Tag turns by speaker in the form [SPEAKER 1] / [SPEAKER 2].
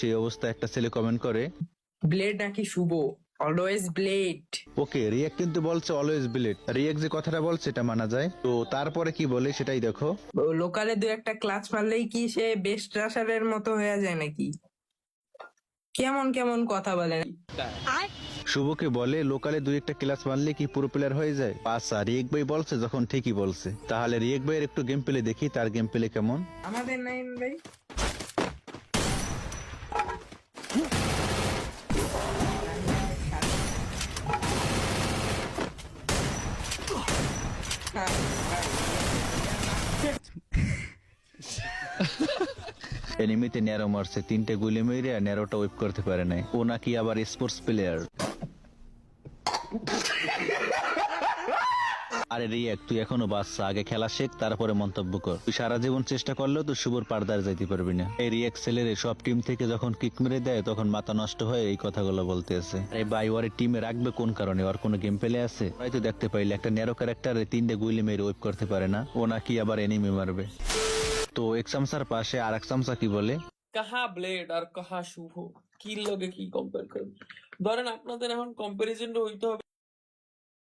[SPEAKER 1] সেই অবস্থায় একটা ছেলে কমেন্ট করে,
[SPEAKER 2] ব্লেড নাকি শুভ? Always blade.
[SPEAKER 1] ওকে রিয়াক কিন্তু বলছে অলওয়েজ বিলেট, রিয়াক যে কথাটা বলছে এটা মানা যায়। তো তারপরে কি বলে সেটাই দেখো।
[SPEAKER 2] লোকালে দু একটা ক্লাচ মারলেই কি সে বেস্ট রাশারের মতো হয়ে যায় নাকি? কেমন কেমন কথা বলে।
[SPEAKER 1] শুভকে বলে লোকালে দুই একটা ক্লাস মারলে কি পুরো প্লেয়ার হয়ে যায়? আচ্ছা রিয়েক ভাই বলছে যখন ঠিকই বলছে, তাহলে রিয়েক ভাইয়ের একটু গেম প্লে দেখি, তার গেম প্লে কেমন।
[SPEAKER 2] আমাদের নাইন ভাই
[SPEAKER 1] এনিমিতে ন্যারো মারছে, 3টে গুলি মেরে ন্যারোটা ওয়েপ করতে পারে নাই। ও নাকি আবার স্পোর্টস প্লেয়ার। আরে রিয়াক তুই এখনো বাচ্চা, আগে খেলা শেখ তারপরে মন্তব্য কর। তুই সারা জীবন চেষ্টা করলেও তুই শুভর পারদার যাইতে পারবি না। এই রিয়াক ছেলেরে সব টিম থেকে যখন কিক মেরে দেয় তখন মাথা নষ্ট হয়ে এই কথাগুলো বলতে আছে। আরে ভাই ওর টিমে রাখবে কোন কারণে? ওর কোনো গেম প্লে আছে? হয়তো দেখতে পাইলে একটা ন্যারো ক্যারেক্টারে 3টে গুলি মেরে ওয়েপ করতে পারে না, ও নাকি আবার এনিমি মারবে। তো এক সামসার পাশে আর এক সামসা কি বলে,
[SPEAKER 3] কাহা ব্লেড আর কাহা শুভ, কি লগে কি কম্পেয়ার করবেন? ধরেন আপনাদের এখন কম্পারিজনটা হইতে হবে